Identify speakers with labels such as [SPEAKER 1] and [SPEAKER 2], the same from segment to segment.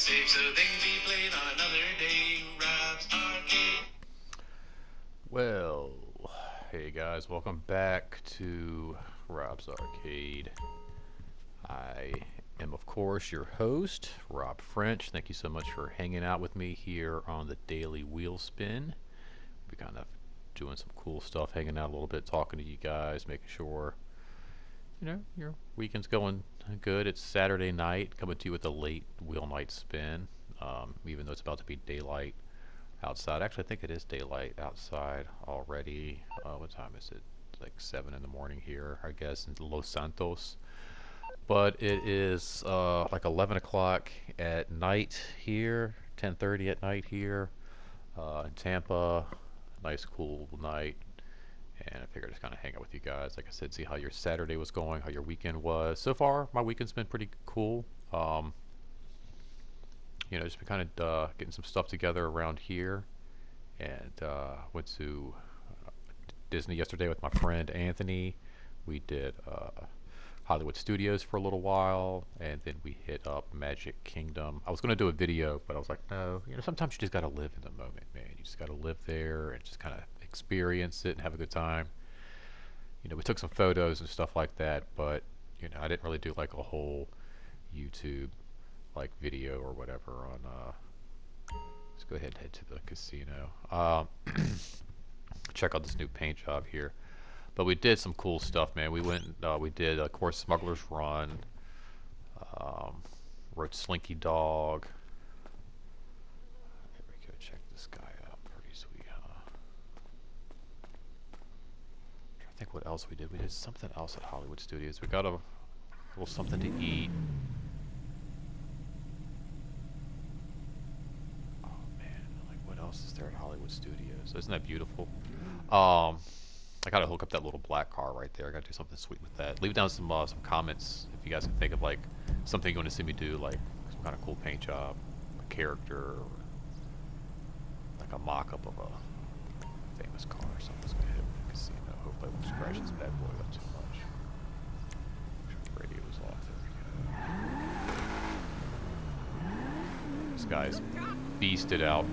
[SPEAKER 1] save so they can be played on another day. Rob's Arcade.
[SPEAKER 2] Well, hey guys, welcome back to Rob's Arcade. I am, of course, your host, Rob French. Thank you so much for hanging out with me here on the Daily Wheel Spin. We're kind of doing some cool stuff, hanging out a little bit, talking to you guys, making sure your weekend's going good. It's Saturday night, coming to you with a late wheel night spin. Even though it's about to be daylight outside. Actually, I think it is daylight outside already. What time is it? It's like 7 in the morning here, I guess, in Los Santos. But it is like 11 o'clock at night here, 10:30 at night here in Tampa. Nice, cool night. And I figured I'd just kind of hang out with you guys. Like I said, see how your Saturday was going, how your weekend was. So far, my weekend's been pretty cool. Just been kind of getting some stuff together around here. And went to Disney yesterday with my friend Anthony. We did Hollywood Studios for a little while, and then we hit up Magic Kingdom. I was going to do a video, but I was like, no, sometimes you just got to live in the moment, man. You just got to live there and just kind of experience it and have a good time. We took some photos and stuff like that, but I didn't really do like a whole YouTube like video or whatever on let's go ahead and head to the casino. Check out this new paint job here. But we did some cool stuff, man. We went, we did, of course, Smuggler's Run. Rode Slinky Dog. There we go. Check this guy out. Pretty sweet, huh? I'm trying to think what else we did. We did something else at Hollywood Studios. We got a little something to eat. What else is there at Hollywood Studios? Isn't that beautiful? I gotta hook up that little black car right there. I gotta do something sweet with that. Leave down some comments if you guys can think of like something you want to see me do, like some kind of cool paint job, a character, or like a mock-up of a famous car or something. Let's go ahead with the casino. Hopefully I won't scratch this bad boy up too much. Make sure the radio is off. There we go. This guy's beasted out.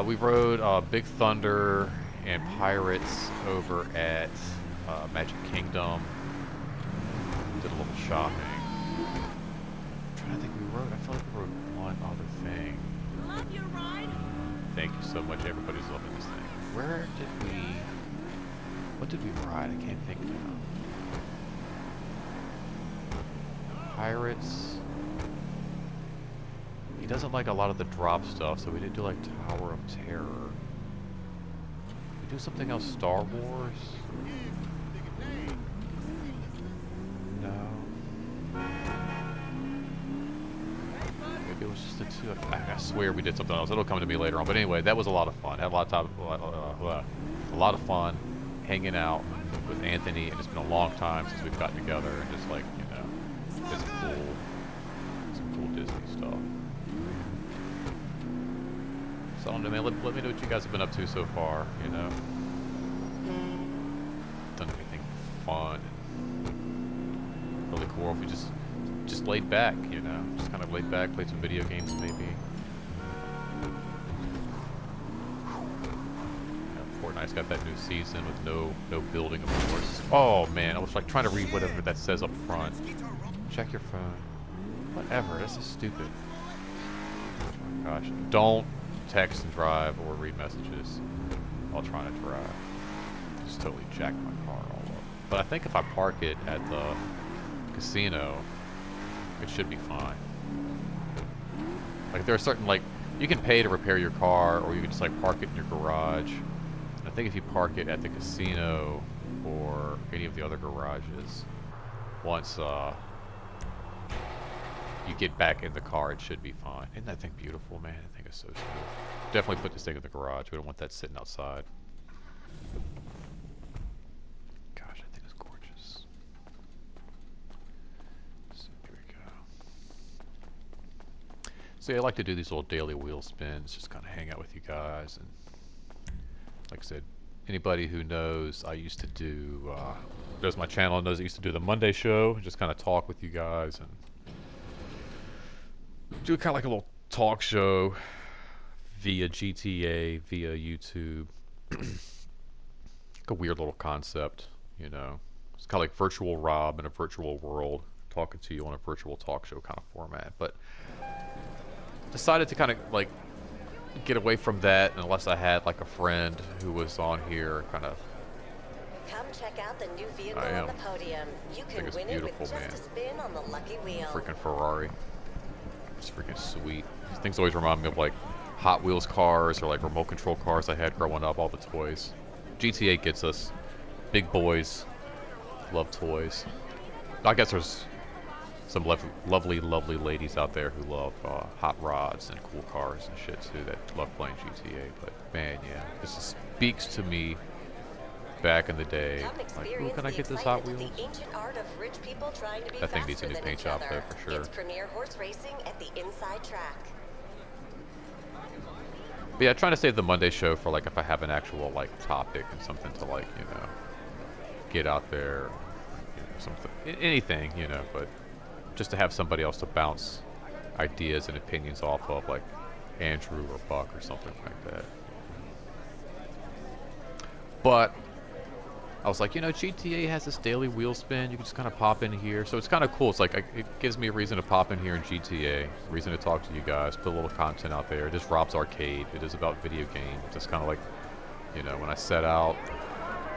[SPEAKER 2] We rode Big Thunder and Pirates over at Magic Kingdom. Did a little shopping. I'm trying to think we rode. I feel like we rode one other thing.
[SPEAKER 3] Love your ride.
[SPEAKER 2] Thank you so much. Everybody's loving this thing. Where did we? What did we ride? I can't think now. Pirates. He doesn't like a lot of the drop stuff, so we didn't do like Tower of Terror. We do something else, Star Wars? No. Maybe it was just the two. I swear we did something else. It'll come to me later on. But anyway, that was a lot of fun. Had a lot of time, a lot of fun hanging out with Anthony, and it's been a long time since we've gotten together and just like did some cool Disney stuff. So I don't know, man. Let me know what you guys have been up to so far. Done anything fun, and really cool. If we just laid back, just kind of laid back, played some video games maybe. Fortnite's got that new season with no building, of course. Oh man, I was like trying to read whatever that says up front. Check your phone. Whatever. This is stupid. Oh my gosh, don't text and drive or read messages while trying to drive. Just totally jacked my car all up. But I think if I park it at the casino, it should be fine. Like there are certain, like, you can pay to repair your car, or you can just like park it in your garage. And I think if you park it at the casino or any of the other garages, once you get back in the car, it should be fine. Isn't that thing beautiful, man? I think it's so cool. Definitely put this thing in the garage. We don't want that sitting outside. Gosh, I think it's gorgeous. So here we go. So yeah, I like to do these little daily wheel spins, just kind of hang out with you guys. And like I said, anybody who knows, I used to do, knows my channel, knows I used to do the Monday show, just kind of talk with you guys and do kind of like a little talk show via GTA, via YouTube. Like a weird little concept, you know. It's kind of like virtual Rob in a virtual world, talking to you on a virtual talk show kind of format. But decided to kind of like get away from that unless I had like a friend who was on here, kind of.
[SPEAKER 3] Come check out the new vehicle
[SPEAKER 2] I
[SPEAKER 3] on
[SPEAKER 2] am.
[SPEAKER 3] the podium. You
[SPEAKER 2] I think
[SPEAKER 3] can
[SPEAKER 2] it's
[SPEAKER 3] win it with
[SPEAKER 2] beautiful,
[SPEAKER 3] just
[SPEAKER 2] man.
[SPEAKER 3] a spin on the lucky wheel.
[SPEAKER 2] Freaking Ferrari. It's freaking sweet. These things always remind me of like Hot Wheels cars or like remote control cars I had growing up, all the toys. GTA gets us. Big boys love toys. I guess there's some lovely ladies out there who love hot rods and cool cars and shit too that love playing GTA. But man, yeah, this just speaks to me back in the day.
[SPEAKER 3] Come
[SPEAKER 2] Like, ooh,
[SPEAKER 3] experience
[SPEAKER 2] can I
[SPEAKER 3] the
[SPEAKER 2] get this Hot
[SPEAKER 3] excitement
[SPEAKER 2] Wheels?
[SPEAKER 3] of the ancient art of rich people trying to be
[SPEAKER 2] That thing needs a
[SPEAKER 3] faster
[SPEAKER 2] new
[SPEAKER 3] than
[SPEAKER 2] paint
[SPEAKER 3] each
[SPEAKER 2] job
[SPEAKER 3] other.
[SPEAKER 2] though, for sure.
[SPEAKER 3] It's premier horse racing at the Inside Track.
[SPEAKER 2] But yeah, trying to save the Monday show for like if I have an actual like topic and something to like, you know, get out there, you know, something, anything, you know, but just to have somebody else to bounce ideas and opinions off of, like Andrew or Buck or something like that. But I was like, you know, GTA has this daily wheel spin. You can just kind of pop in here. So it's kind of cool. It's like, it gives me a reason to pop in here in GTA, reason to talk to you guys, put a little content out there. Just Rob's Arcade. It is about video games. Just kind of like, you know, when I set out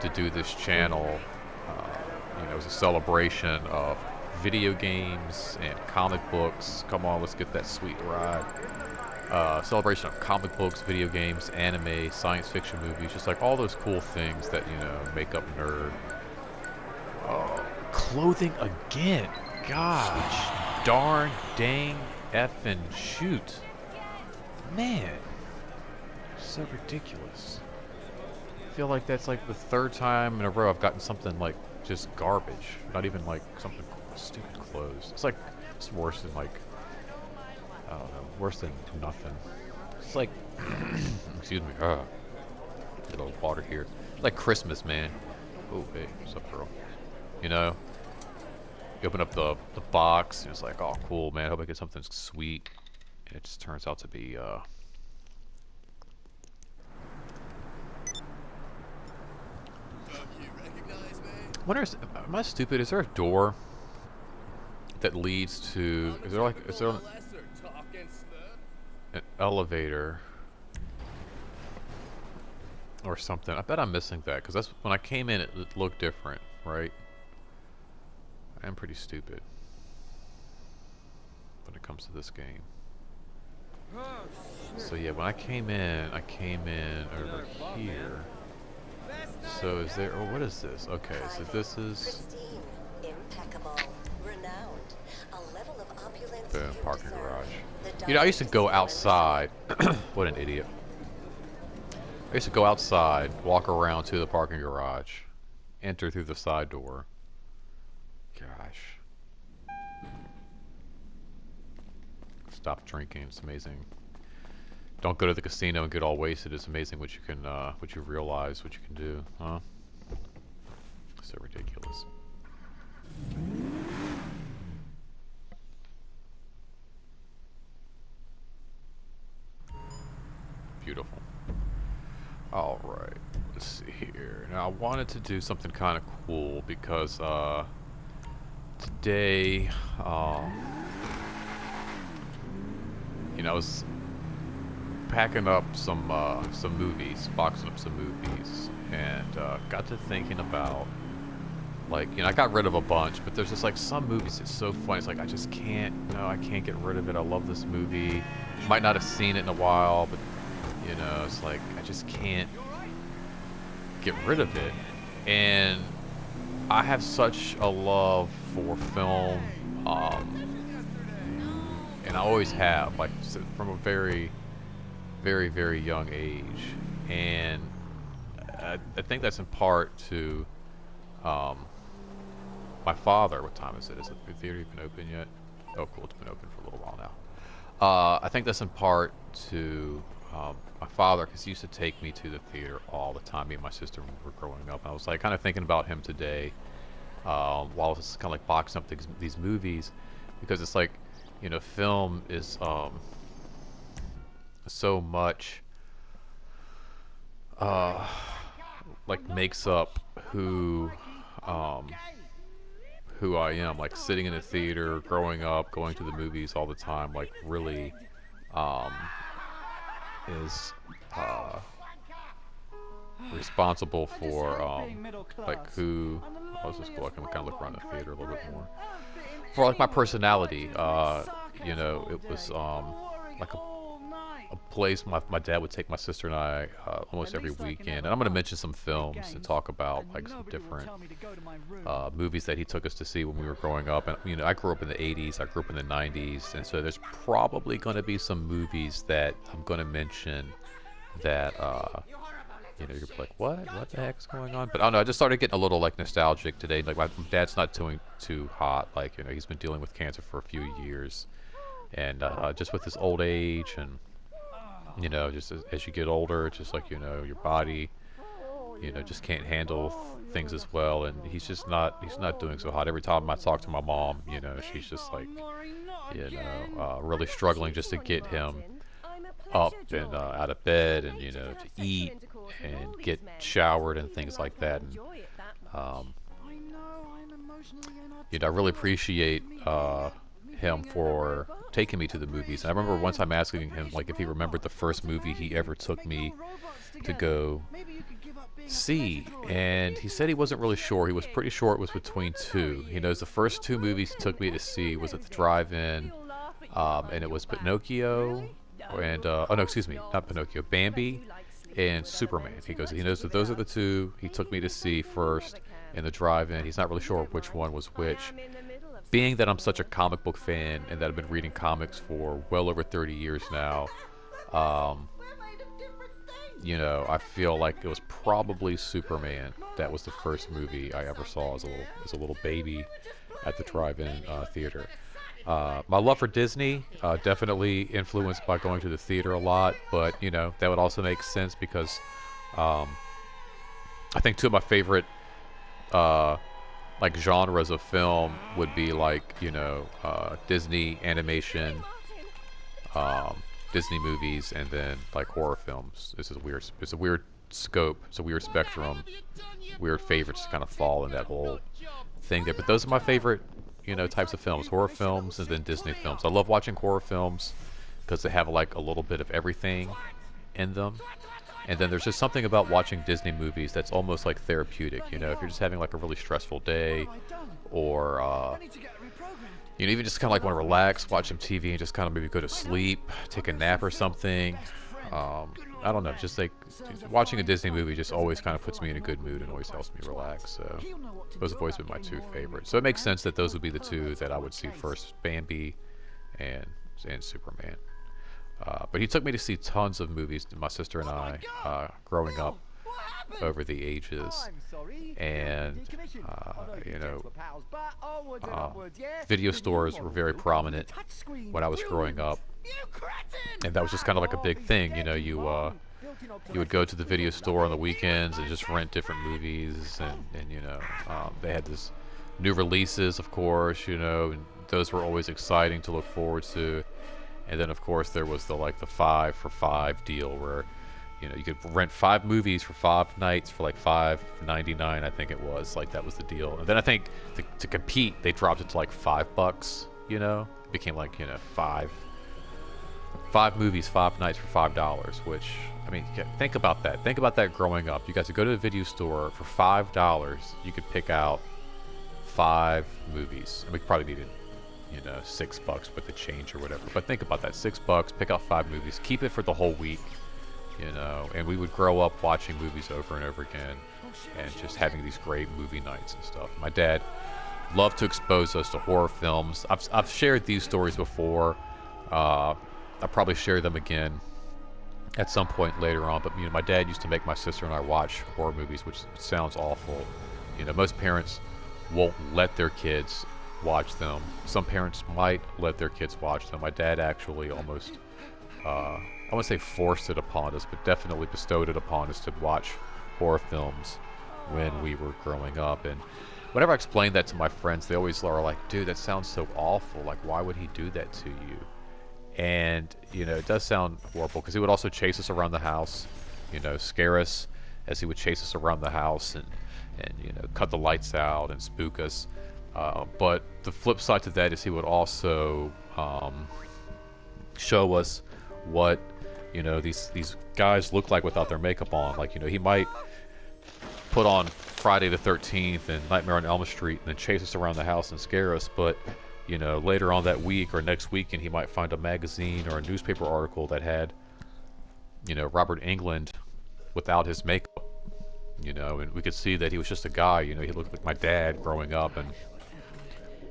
[SPEAKER 2] to do this channel, you know, it was a celebration of video games and comic books. Come on, let's get that sweet ride. Celebration of comic books, video games, anime, science fiction movies, just like all those cool things that, you know, make up nerd. Clothing again. Gosh, darn, dang, effing shoot. Man, so ridiculous. I feel like that's like the third time in a row I've gotten something like just garbage. Not even like something stupid clothes. It's like, it's worse than like, I don't know, worse than nothing. It's like, excuse me, get a little water here. It's like Christmas, man. Oh, hey, what's up, girl? You know, you open up the box, and it's like, oh, cool, man. I hope I get something sweet. And it just turns out to be, wonder, am I stupid? Is there a door that leads to, is there an elevator or something? I bet I'm missing that, because that's when I came in, it looked different, right? I am pretty stupid when it comes to this game. So yeah, when I came in over here. So is there, oh, what is this? Okay, so this is
[SPEAKER 3] Pristine, impeccable, renowned, a level of opulence
[SPEAKER 2] the
[SPEAKER 3] you
[SPEAKER 2] parking
[SPEAKER 3] deserve.
[SPEAKER 2] garage.
[SPEAKER 3] The
[SPEAKER 2] You know, I used to go
[SPEAKER 3] Diamond
[SPEAKER 2] outside. What an idiot. I used to go outside, walk around to the parking garage, enter through the side door. Gosh. Stop drinking. It's amazing. Don't go to the casino and get all wasted. It's amazing what you can, what you realize, what you can do, huh? So ridiculous. Beautiful. All right, let's see here. Now I wanted to do something kind of cool because today, you know, I was packing up some movies, boxing up some movies, and got to thinking about, like, you know, I got rid of a bunch, but there's just like some movies that's so funny. It's like I just can't, no, I can't get rid of it. I love this movie. Might not have seen it in a while, but you know, it's like I just can't get rid of it. And I have such a love for film, and I always have, like, from a very young age. And I think that's in part to my father. What time is it? Is the theater even open yet? Oh, cool, it's been open for a little while now. I think that's in part to my father, because he used to take me to the theater all the time. Me and my sister were growing up. And I was like kind of thinking about him today while I was kind of like boxing up these movies, because it's like, you know, film is so much like makes up um, who I am. Like sitting in a theater, growing up, going to the movies all the time, like really um, is responsible for like who. I was just cool. I can kind of look around the theater a little bit more. For like my personality, you know, it was like a place my dad would take my sister and I almost every weekend. And I'm going to mention some films and talk about like some different movies that he took us to see when we were growing up. And you know, I grew up in the 80s, I grew up in the 90s, and so there's probably going to be some movies that I'm going to mention that you know, you're like, what the heck is going on? But I don't know, I just started getting a little like nostalgic today. Like my dad's not doing too hot. Like, you know, he's been dealing with cancer for a few years, and just with his old age, and you know, just as you get older, it's just like, you know, your body, you know, just can't handle things as well, and he's not doing so hot. Every time I talk to my mom, you know, she's just like, you know, really struggling just to get him up and out of bed, and you know, to eat and get showered and things like that. And you know, I really appreciate him for taking me to the movies. And I remember one time asking him like if he remembered the first movie he ever took me to go see, and he said he wasn't really sure. He was pretty sure it was between two. He knows the first two movies he took me to see was at the drive-in, and it was Pinocchio and oh no, excuse me, not Pinocchio, Bambi and Superman. He knows that those are the two he took me to see first in the drive-in. He's not really sure which one was which. Being that I'm such a comic book fan and that I've been reading comics for well over 30 years now, you know, I feel like it was probably Superman. That was the first movie I ever saw as a little baby at the drive-in theater. My love for Disney definitely influenced by going to the theater a lot, but you know, that would also make sense because I think two of my favorite like genres of film would be like, you know, Disney animation, Disney movies, and then like horror films. It's a weird scope, it's a weird spectrum, weird favorites kind of fall in that whole thing there. But those are my favorite, you know, types of films: horror films and then Disney films. I love watching horror films because they have like a little bit of everything in them. And then there's just something about watching Disney movies that's almost like therapeutic. You know, if you're just having like a really stressful day, or you know, even just kind of like want to relax, watch some TV, and just kind of maybe go to sleep, take a nap or something. I don't know, just like watching a Disney movie just always kind of puts me in a good mood and always helps me relax. So those have always been my two favorites. So it makes sense that those would be the two that I would see first: Bambi and Superman. But he took me to see tons of movies, my sister and I, growing up over the ages. And, you know, video stores were very prominent when I was growing up. And that was just kind of like a big thing. You know, you would go to the video store on the weekends and just rent different movies. And you know, they had this new releases, of course, you know, and those were always exciting to look forward to. And then, of course, there was the 5 for $5 deal where, you know, you could rent 5 movies for 5 nights for like $5.99, I think it was. Like, that was the deal. And then I think to compete, they dropped it to like $5, you know? It became like, you know, 5 movies, 5 nights for $5, which, I mean, think about that. Think about that growing up. You guys would go to the video store for $5. You could pick out 5 movies. And we probably needed, you know, $6 with the change or whatever. But think about that: $6, pick out 5 movies, keep it for the whole week, you know. And we would grow up watching movies over and over again, and just having these great movie nights and stuff. My dad loved to expose us to horror films. I've shared these stories before. I'll probably share them again at some point later on. But you know, my dad used to make my sister and I watch horror movies, which sounds awful. You know, most parents won't let their kids watch them. Some parents might let their kids watch them. My dad actually almost, I wouldn't say forced it upon us, but definitely bestowed it upon us to watch horror films when we were growing up. And whenever I explain that to my friends, they always are like, dude, that sounds so awful. Like, why would he do that to you? And, you know, it does sound horrible because he would also chase us around the house, you know, scare us as he would chase us around the house and you know, cut the lights out and spook us. But the flip side to that is he would also show us what, you know, these guys look like without their makeup on. Like, you know, he might put on Friday the 13th and Nightmare on Elm Street and then chase us around the house and scare us, but you know, later on that week or next weekend he might find a magazine or a newspaper article that had, you know, Robert Englund without his makeup, you know, and we could see that he was just a guy, you know, he looked like my dad growing up, and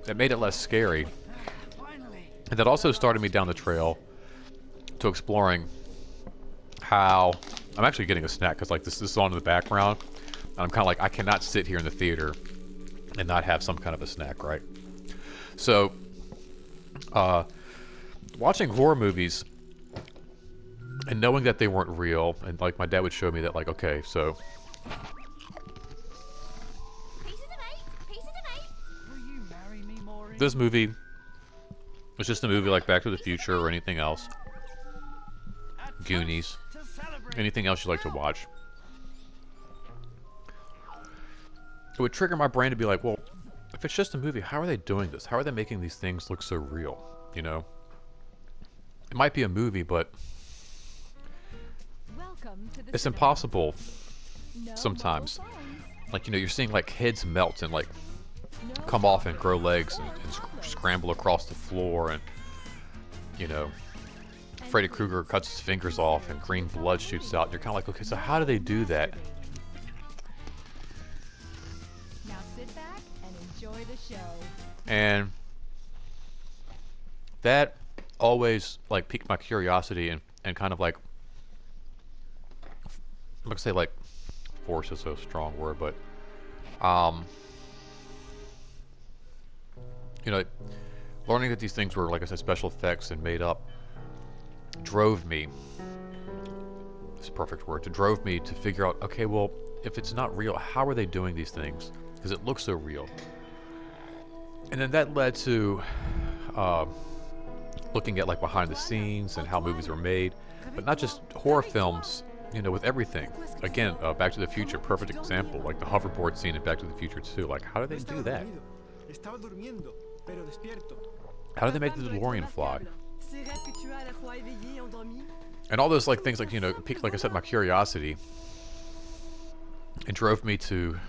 [SPEAKER 2] that made it less scary. And that also started me down the trail to exploring how, I'm actually getting a snack because like this is on in the background, and I'm kind of like, I cannot sit here in the theater and not have some kind of a snack, right? So, watching horror movies and knowing that they weren't real, and like my dad would show me that, like, okay, so this movie was just a movie like Back to the Future or anything else, Goonies, anything else you like to watch. It would trigger my brain to be like, well, if it's just a movie, how are they doing this? How are they making these things look so real? You know? It might be a movie, but it's impossible sometimes. Like, you know, you're seeing like heads melt and like come off and grow legs and scramble across the floor, and you know, Freddy Krueger cuts his fingers off and green blood shoots out. And you're kind of like, okay, so how do they do that? And that always like piqued my curiosity and kind of like, I'm gonna say like, force is a strong word, but you know, learning that these things were, like I said, special effects and made up drove me, it's a perfect word, drove me to figure out, okay, well, if it's not real, how are they doing these things? Because it looks so real. And then that led to looking at like behind the scenes and how movies were made, but not just horror films, you know, with everything. Again, Back to the Future, perfect example, like the hoverboard scene in Back to the Future 2. Like, how do they do that? How do they make the DeLorean fly? And all those like things, like, you know, piqued, like I said, my curiosity, and drove me to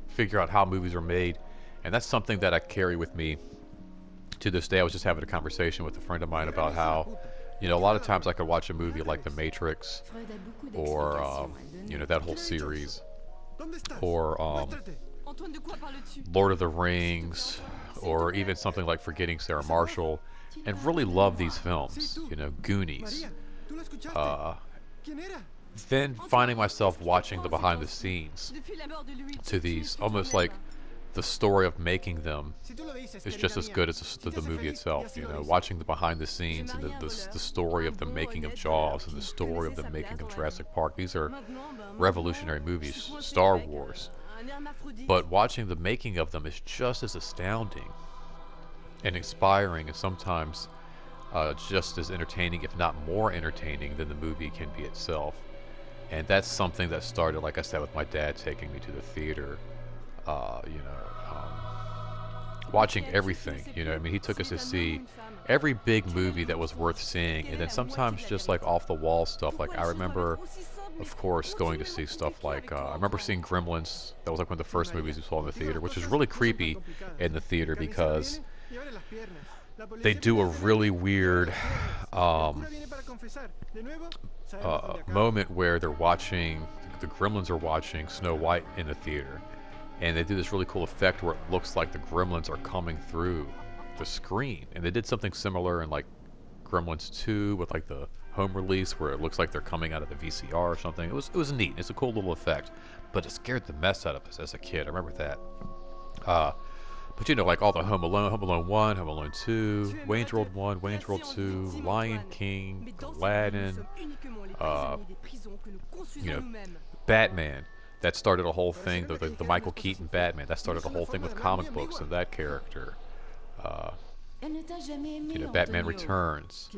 [SPEAKER 2] figure out how movies are made. And that's something that I carry with me to this day. I was just having a conversation with a friend of mine about how, you know, a lot of times I could watch a movie like The Matrix, or you know, that whole series, or Lord of the Rings, or even something like Forgetting Sarah Marshall, and really love these films, you know, Goonies. Then finding myself watching the behind the scenes to these, almost like the story of making them is just as good as the movie itself. You know, watching the behind the scenes and the story of the making of Jaws and the story of the making of Jurassic Park. These are revolutionary movies, Star Wars. But watching the making of them is just as astounding and inspiring, and sometimes just as entertaining, if not more entertaining, than the movie can be itself. And that's something that started, like I said, with my dad taking me to the theater. You know, watching everything, you know, I mean, he took us to see every big movie that was worth seeing, and then sometimes just like off the wall stuff. Like I remember, of course, going to see stuff like, I remember seeing Gremlins. That was like one of the first movies we saw in the theater, which was really creepy in the theater because they do a really weird moment where they're watching, the Gremlins are watching Snow White in the theater. And they do this really cool effect where it looks like the Gremlins are coming through the screen. And they did something similar in like Gremlins 2 with like the home release where it looks like they're coming out of the VCR or something. It was neat. It's a cool little effect. But it scared the mess out of us as a kid. I remember that. But you know, like all the Home Alone 1, Home Alone 2, Wayne's World 1, Wayne's World 2, Lion King, Aladdin, you know, Batman. that started a whole thing. The Michael Keaton Batman, that started a whole thing with comic books and that character. Uh, Batman Returns.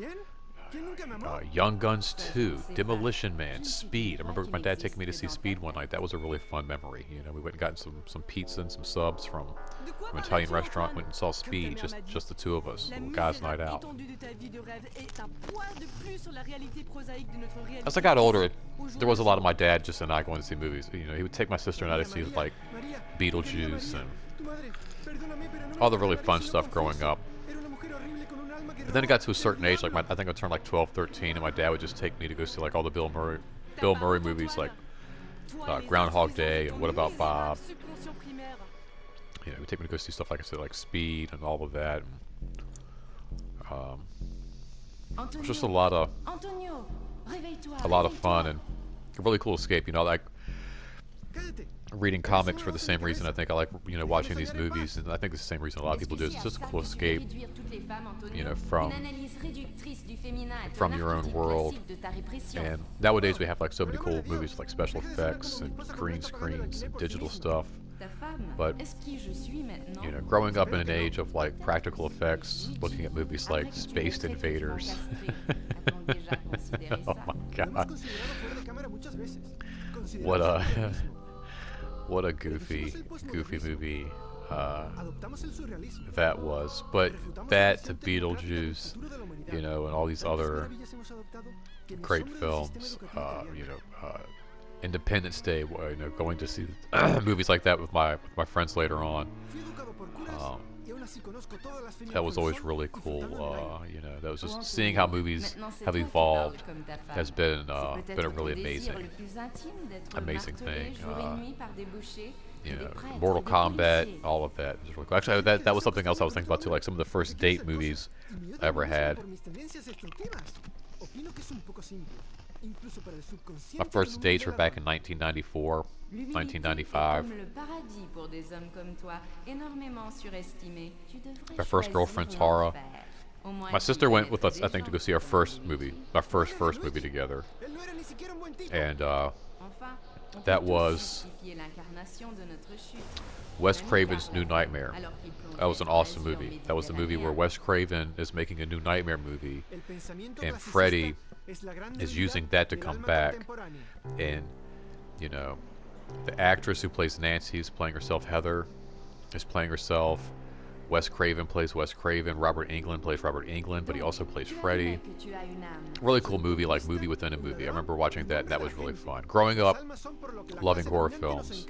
[SPEAKER 2] Young Guns 2, Demolition Man, Speed. I remember my dad taking me to see Speed one night. That was a really fun memory. We went and got some pizza and some subs from an Italian restaurant. Went and saw Speed, just the two of us, little guys' night out. As I got older, there was a lot of my dad just and I going to see movies. He would take my sister and I to see like Beetlejuice and all the really fun stuff growing up. But then it got to a certain age, like I think I turned like 12, 13, and my dad would just take me to go see like all the Bill Murray movies, like Groundhog Day and What About Bob. He would take me to go see stuff like I said, like Speed and all of that. It was just a lot of fun and a really cool escape. Like reading comics for the same reason I think I like watching these movies, and I think it's the same reason a lot of people do. It's just a cool escape, from your own world. And nowadays we have like so many cool movies with like special effects and green screens and digital stuff. But growing up in an age of like practical effects, looking at movies like Space Invaders. Oh my god. What a goofy movie that was. But that to Beetlejuice, and all these other great films, Independence Day, going to see movies like that with my friends later on. That was always really cool. That was just seeing how movies have evolved has been a really amazing thing. Mortal Kombat, all of that is really cool. Actually, that was something else I was thinking about too. Like some of the first date movies I ever had. My first dates were back in 1994, 1995. My first girlfriend, Tara. My sister went with us, I think, to go see our first movie together. And that was Wes Craven's New Nightmare. That was an awesome movie. That was the movie where Wes Craven is making a new Nightmare movie, and Freddy is using that to come back. And the actress who plays Nancy is playing herself. Heather is playing herself. Wes Craven plays Wes Craven. Robert Englund plays Robert Englund, but he also plays Freddy. Really cool movie, like movie within a movie. I remember watching that, and that was really fun. Growing up, loving horror films,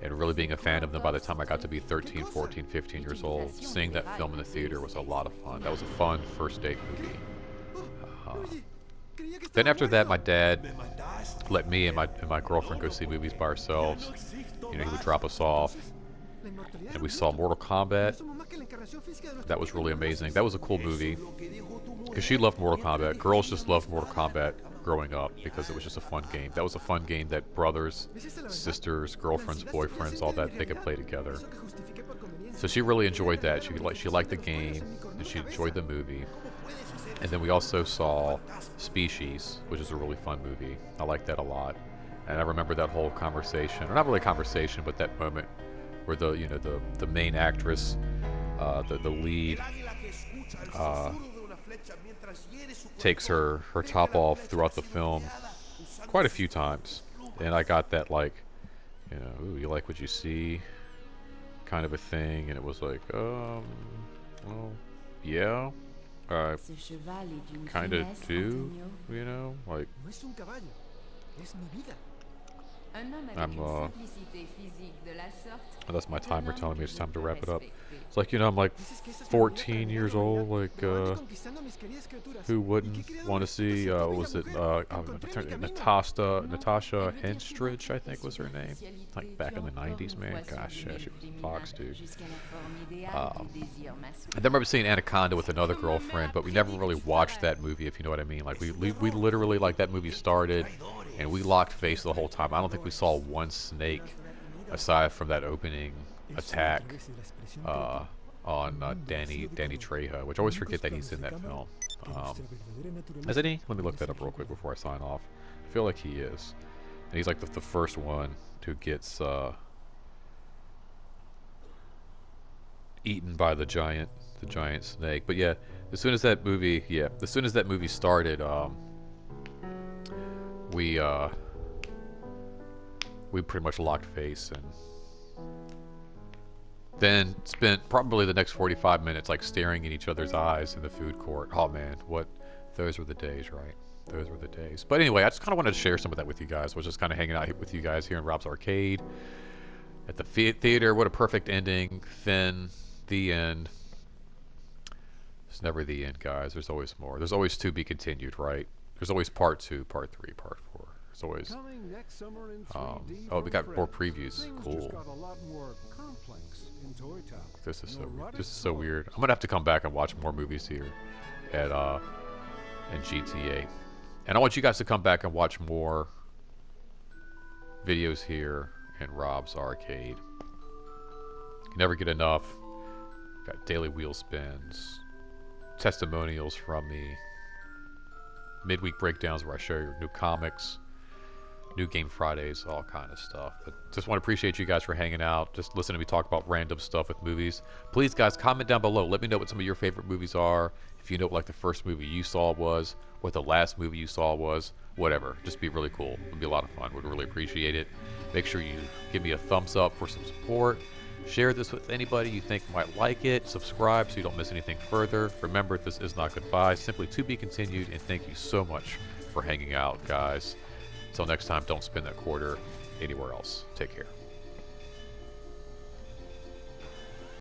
[SPEAKER 2] and really being a fan of them by the time I got to be 13, 14, 15 years old. Seeing that film in the theater was a lot of fun. That was a fun first date movie. Then after that, my dad let me and my girlfriend go see movies by ourselves. He would drop us off, and we saw Mortal Kombat. That was really amazing. That was a cool movie because she loved Mortal Kombat. Girls just loved Mortal Kombat growing up because it was just a fun game. That was a fun game that brothers, sisters, girlfriends, boyfriends, all that, they could play together. So she really enjoyed that. She liked the game, and she enjoyed the movie. And then we also saw Species, which is a really fun movie. I like that a lot. And I remember that whole conversation, or not really conversation, but that moment where the main actress, the lead, takes her top off throughout the film quite a few times. And I got that like, ooh, you like what you see kind of a thing. And it was like, well, yeah. I kind of do, like, that's my timer telling me it's time to wrap it up. It's like, I'm like 14 years old, like, who wouldn't want to see, Natasha Henstridge, I think was her name, like back in the 90s, man. Gosh, yeah, she was Fox, dude. And then I remember seeing Anaconda with another girlfriend, but we never really watched that movie, if you know what I mean. Like, we literally, like, that movie started, and we locked face the whole time. I don't think we saw one snake aside from that opening attack on Danny Trejo, which I always forget that he's in that film. Isn't he? Let me look that up real quick before I sign off. I feel like he is. And he's like the first one who gets eaten by the giant snake. But yeah, as soon as that movie started, we pretty much locked face, and then spent probably the next 45 minutes like staring in each other's eyes in the food court. Oh man, those were the days, right? Those were the days. But anyway, I just kind of wanted to share some of that with you guys. I was just kind of hanging out with you guys here in Rob's Arcade at the theater. What a perfect ending. Then the end. It's never the end, guys. There's always more. There's always to be continued, right? There's always part 2, part 3, part 4. There's always.
[SPEAKER 4] Coming next summer in 3D
[SPEAKER 2] Oh, we got more
[SPEAKER 4] Friends.
[SPEAKER 2] previews.
[SPEAKER 4] Things
[SPEAKER 2] Cool.
[SPEAKER 4] just got a lot more complex in Toy Town.
[SPEAKER 2] This is so
[SPEAKER 4] No
[SPEAKER 2] weird.
[SPEAKER 4] rudder
[SPEAKER 2] This is so
[SPEAKER 4] floor.
[SPEAKER 2] weird. I'm gonna have to come back and watch more movies here at in GTA. And I want you guys to come back and watch more videos here in Rob's Arcade. You never get enough. Got daily wheel spins, testimonials from me, midweek breakdowns where I show you new comics, new game Fridays, all kind of stuff. But just want to appreciate you guys for hanging out, just listening to me talk about random stuff with movies. Please, guys, comment down below. Let me know what some of your favorite movies are. If you know what like the first movie you saw was, what the last movie you saw was, whatever. Just be really cool. It would be a lot of fun. Would really appreciate it. Make sure you give me a thumbs up for some support. Share this with anybody you think might like it. Subscribe so you don't miss anything further. Remember, this is not goodbye. Simply to be continued. And thank you so much for hanging out, guys. Until next time, don't spend that quarter anywhere else. Take care.